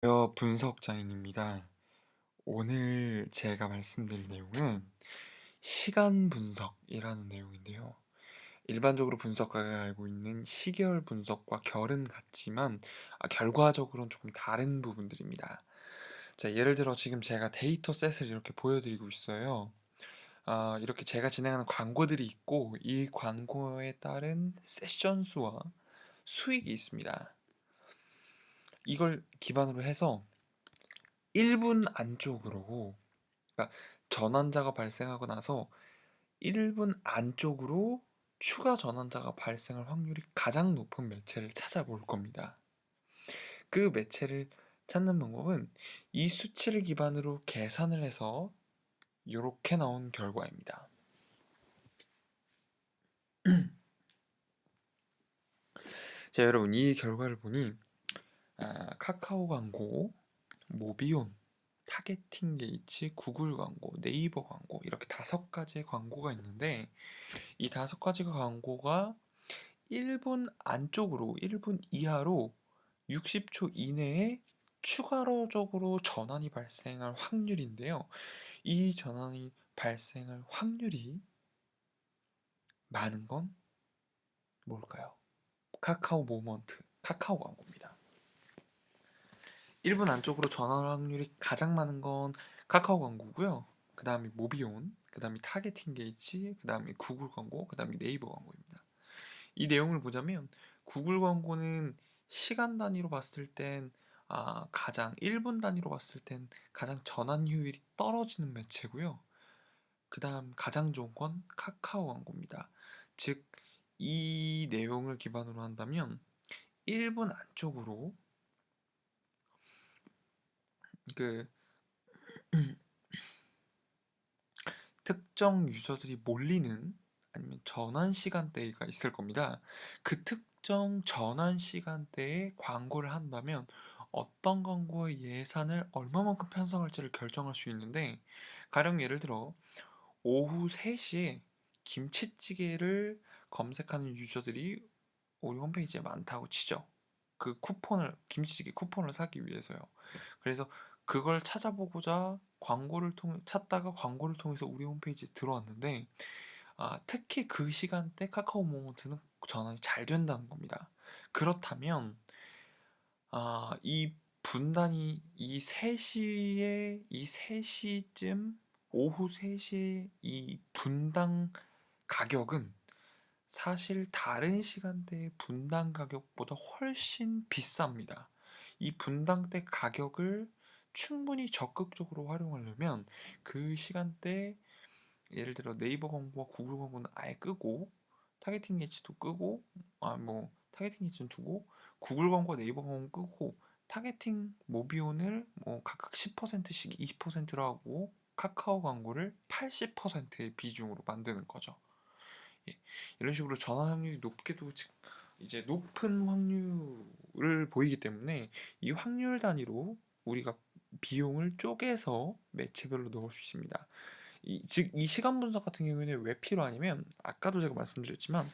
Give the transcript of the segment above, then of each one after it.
분석자인입니다. 오늘 제가 말씀드릴 내용은 시간 분석이라는 내용인데요. 일반적으로 분석가가 알고 있는 시계열 분석과 결은 같지만 결과적으로는 조금 다른 부분들입니다. 자, 예를 들어 지금 제가 데이터 셋을 이렇게 보여드리고 있어요. 이렇게 제가 진행하는 광고들이 있고 이 광고에 따른 세션 수와 수익이 있습니다. 이걸 기반으로 해서 1분 안쪽으로, 그러니까 전환자가 발생하고 나서 1분 안쪽으로 추가 전환자가 발생할 확률이 가장 높은 매체를 찾아볼 겁니다. 그 매체를 찾는 방법은 이 수치를 기반으로 계산을 해서 이렇게 나온 결과입니다. 자, 여러분, 이 결과를 보니 카카오 광고, 모비온, 타겟팅 게이츠, 구글 광고, 네이버 광고 이렇게 5가지의 광고가 있는데 이 5가지가 광고가 1분 안쪽으로 1분 이하로 60초 이내에 추가적으로 전환이 발생할 확률인데요. 이 전환이 발생할 확률이 많은 건 뭘까요? 카카오 모먼트, 카카오 광고입니다. 1분 안쪽으로 전환 확률이 가장 많은 건 카카오 광고고요. 그 다음에 모비온, 그 다음에 타겟팅 게이지, 그 다음에 구글 광고, 그 다음에 네이버 광고입니다. 이 내용을 보자면 구글 광고는 시간 단위로 봤을 땐 가장 1분 단위로 봤을 땐 가장 전환 효율이 떨어지는 매체고요. 그 다음 가장 좋은 건 카카오 광고입니다. 즉, 이 내용을 기반으로 한다면 1분 안쪽으로 그 특정 유저들이 몰리는 아니면 전환 시간대가 있을 겁니다. 그 특정 전환 시간대에 광고를 한다면 어떤 광고의 예산을 얼마만큼 편성할지를 결정할 수 있는데, 가령 예를 들어 오후 3시에 김치찌개를 검색하는 유저들이 우리 홈페이지에 많다고 치죠. 그 쿠폰을, 김치찌개 쿠폰을 사기 위해서요. 그래서 그걸 찾아보고자 찾다가 광고를 통해서 우리 홈페이지에 들어왔는데, 특히 그 시간대 카카오 모먼트는 전환이 잘 된다는 겁니다. 그렇다면 이 분단이 이 3시쯤 오후 3시에 이 분당 가격은 사실 다른 시간대의 분당 가격보다 훨씬 비쌉니다. 이 분당대 가격을 충분히 적극적으로 활용하려면 그 시간대, 예를 들어 네이버 광고와 구글 광고는 아예 끄고 타겟팅 게이지도 끄고 타겟팅 게이지는 두고 구글 광고와 네이버 광고는 끄고 타겟팅 모비온을 각각 10%씩 20%로 하고 카카오 광고를 80%의 비중으로 만드는 거죠. 예, 이런 식으로 전환 확률이 높게도 이제 높은 확률을 보이기 때문에 이 확률 단위로 우리가 비용을 쪼개서 매체별로 넣을 수 있습니다. 즉, 이 시간 분석 같은 경우에는 왜 필요하냐면 아까도 제가 말씀드렸지만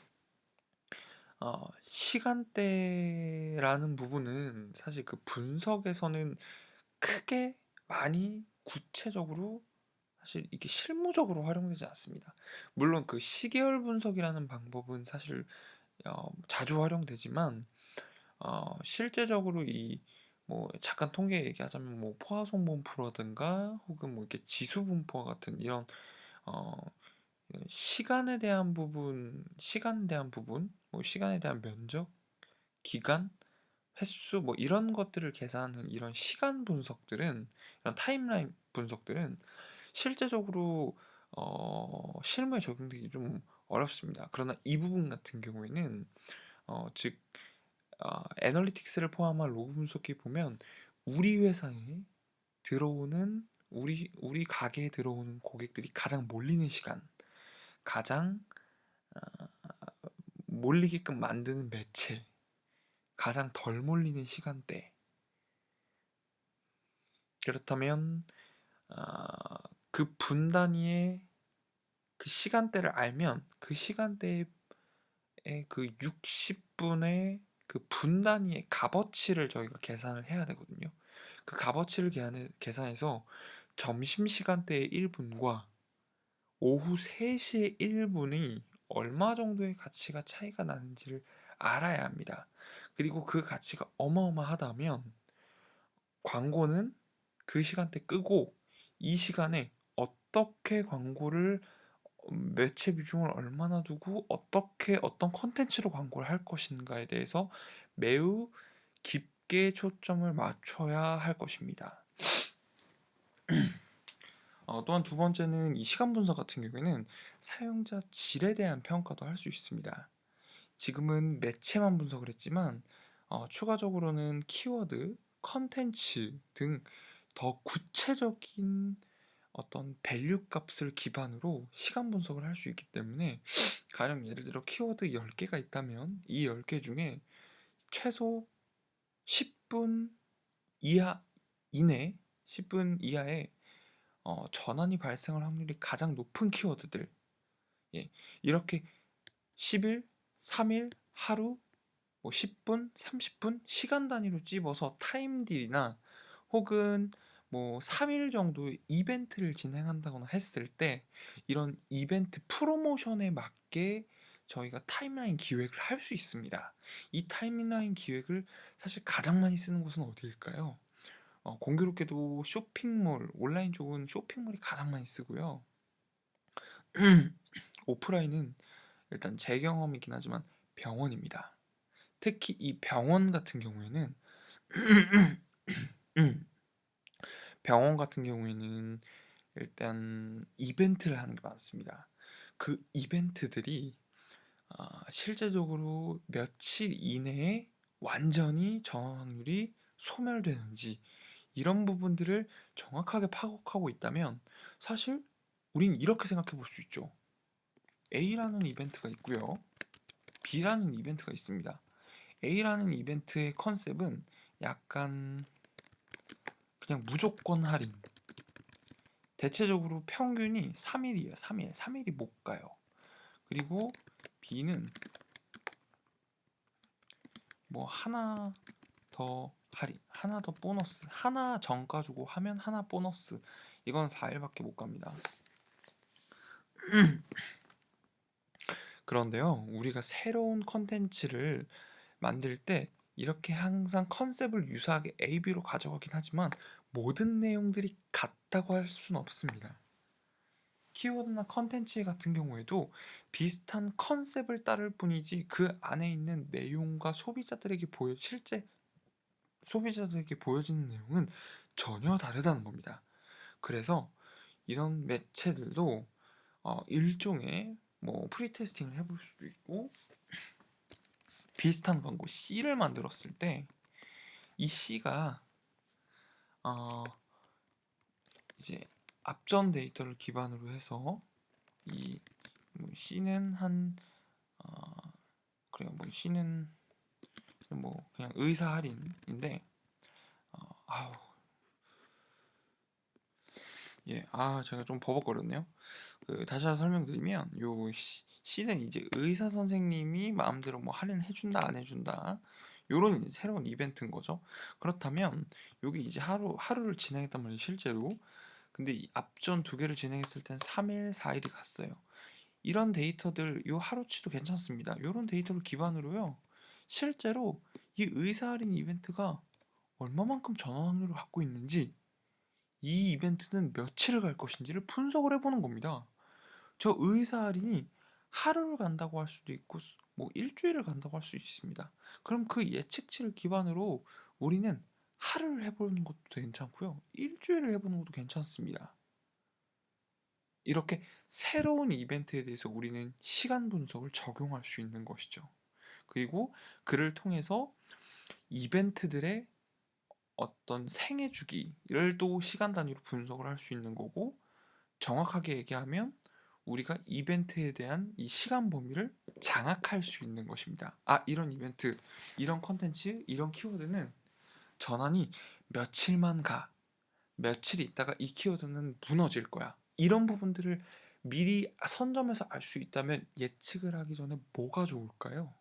시간대라는 부분은 사실 그 분석에서는 크게 많이 구체적으로 사실 이게 실무적으로 활용되지 않습니다. 물론 그 시계열 분석이라는 방법은 사실 자주 활용되지만 실제적으로 잠깐 통계 얘기하자면 포화송 분포라든가 혹은 이렇게 지수 분포와 같은 이런 어, 시간에 대한 부분, 시간에 대한 면적, 기간, 횟수 이런 것들을 계산하는 이런 시간 분석들은, 이런 타임라인 분석들은 실제적으로 실무에 적용되기 좀 어렵습니다. 그러나 이 부분 같은 경우에는 즉 애널리틱스를 포함한 로그 분석기 보면 우리 회사에 들어오는 우리 가게에 들어오는 고객들이 가장 몰리는 시간, 가장 몰리게끔 만드는 매체, 가장 덜 몰리는 시간대. 그렇다면 그 분단위의 그 시간대를 알면 그 시간대의 그 60분의 그 분단위의 값어치를 저희가 계산을 해야 되거든요. 그 값어치를 계산해서 점심시간대의 1분과 오후 3시의 1분이 얼마 정도의 가치가 차이가 나는지를 알아야 합니다. 그리고 그 가치가 어마어마하다면 광고는 그 시간대 끄고 이 시간에 어떻게 광고를 매체 비중을 얼마나 두고 어떻게 어떤 컨텐츠로 광고를 할 것인가에 대해서 매우 깊게 초점을 맞춰야 할 것입니다. 또한 두 번째는 이 시간 분석 같은 경우에는 사용자 질에 대한 평가도 할 수 있습니다. 지금은 매체만 분석을 했지만 추가적으로는 키워드, 컨텐츠 등 더 구체적인 어떤 밸류 값을 기반으로 시간 분석을 할 수 있기 때문에 가령 예를 들어 키워드 10개가 있다면 이 10개 중에 최소 10분 이하 이내 10분 이하의 전환이 발생할 확률이 가장 높은 키워드들, 예, 이렇게 10일, 3일, 하루, 뭐 10분, 30분 시간 단위로 찝어서 타임딜이나 혹은 뭐 3일 정도의 이벤트를 진행한다거나 했을 때 이런 이벤트 프로모션에 맞게 저희가 타임라인 기획을 할 수 있습니다. 이 타임라인 기획을 사실 가장 많이 쓰는 곳은 어디일까요? 공교롭게도 쇼핑몰, 온라인 쪽은 쇼핑몰이 가장 많이 쓰고요. 오프라인은 일단 제 경험이긴 하지만 병원입니다. 특히 이 병원 같은 경우에는 병원 같은 경우에는 일단 이벤트를 하는 게 많습니다. 그 이벤트들이 실제적으로 며칠 이내에 완전히 전원 확률이 소멸되는지 이런 부분들을 정확하게 파악하고 있다면 사실 우린 이렇게 생각해 볼 수 있죠. A라는 이벤트가 있고요. B라는 이벤트가 있습니다. A라는 이벤트의 컨셉은 약간 그냥 무조건 할인. 대체적으로 평균이 3일이에요. 3일. 3일이 못 가요. 그리고 B는 뭐 하나 더 할인, 하나 더 보너스, 하나 정가 주고 하면 하나 보너스. 이건 4일밖에 못 갑니다. 그런데요, 우리가 새로운 컨텐츠를 만들 때 이렇게 항상 컨셉을 유사하게 A, B로 가져가긴 하지만 모든 내용들이 같다고 할 수는 없습니다. 키워드나 컨텐츠 같은 경우에도 비슷한 컨셉을 따를 뿐이지 그 안에 있는 내용과 실제 소비자들에게 보여지는 내용은 전혀 다르다는 겁니다. 그래서 이런 매체들도 일종의 뭐 프리테스팅을 해볼 수도 있고 비슷한 광고 C를 만들었을 때 이 C가 이제 앞전 데이터를 기반으로 해서 이 C는 한 그래요. 뭐 C는 뭐 그냥 의사 할인인데 아우 예, 제가 좀 버벅거렸네요. 다시 한번 설명드리면 요 C는 이제 의사 선생님이 마음대로 뭐 할인을 해준다 안 해준다 요런 새로운 이벤트인 거죠. 그렇다면 여기 이제 하루를 진행했단 말이에요, 실제로. 근데 이 앞전 두 개를 진행했을 땐 3일, 4일이 갔어요. 이런 데이터들 요 하루치도 괜찮습니다. 요런 데이터를 기반으로요. 실제로 이 의사 할인 이벤트가 얼마만큼 전원 확률을 갖고 있는지 이 이벤트는 며칠을 갈 것인지를 분석을 해보는 겁니다. 저 의사 할인이 하루를 간다고 할 수도 있고 뭐 일주일을 간다고 할 수 있습니다. 그럼 그 예측치를 기반으로 우리는 하루를 해보는 것도 괜찮고요. 일주일을 해보는 것도 괜찮습니다. 이렇게 새로운 이벤트에 대해서 우리는 시간 분석을 적용할 수 있는 것이죠. 그리고 그를 통해서 이벤트들의 어떤 생애 주기를 또 시간 단위로 분석을 할 수 있는 거고, 정확하게 얘기하면 우리가 이벤트에 대한 이 시간 범위를 장악할 수 있는 것입니다. 이런 이벤트, 이런 컨텐츠, 이런 키워드는 전환이 며칠만 가. 며칠 있다가 이 키워드는 무너질 거야. 이런 부분들을 미리 선점해서 알 수 있다면 예측을 하기 전에 뭐가 좋을까요?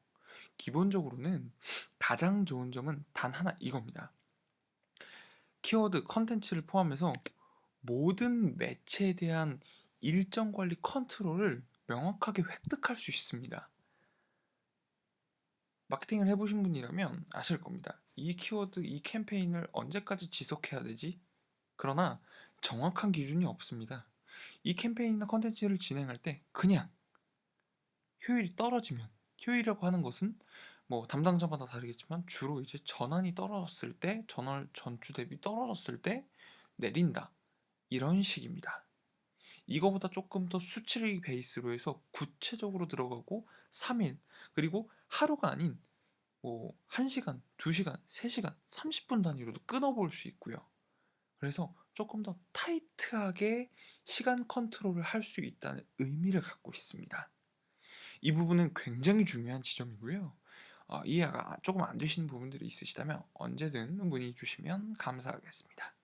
기본적으로는 가장 좋은 점은 단 하나 이겁니다. 키워드 컨텐츠를 포함해서 모든 매체에 대한 일정 관리 컨트롤을 명확하게 획득할 수 있습니다. 마케팅을 해보신 분이라면 아실 겁니다. 이 키워드, 이 캠페인을 언제까지 지속해야 되지? 그러나 정확한 기준이 없습니다. 이 캠페인이나 컨텐츠를 진행할 때 그냥 효율이 떨어지면, 효율이라고 하는 것은 뭐 담당자마다 다르겠지만 주로 이제 전환이 떨어졌을 때, 전주 대비 떨어졌을 때 내린다, 이런 식입니다. 이거보다 조금 더 수치를 베이스로 해서 구체적으로 들어가고 3일, 그리고 하루가 아닌 뭐 1시간, 2시간, 3시간, 30분 단위로도 끊어볼 수 있고요. 그래서 조금 더 타이트하게 시간 컨트롤을 할 수 있다는 의미를 갖고 있습니다. 이 부분은 굉장히 중요한 지점이고요. 이해가 조금 안 되시는 부분들이 있으시다면 언제든 문의 주시면 감사하겠습니다.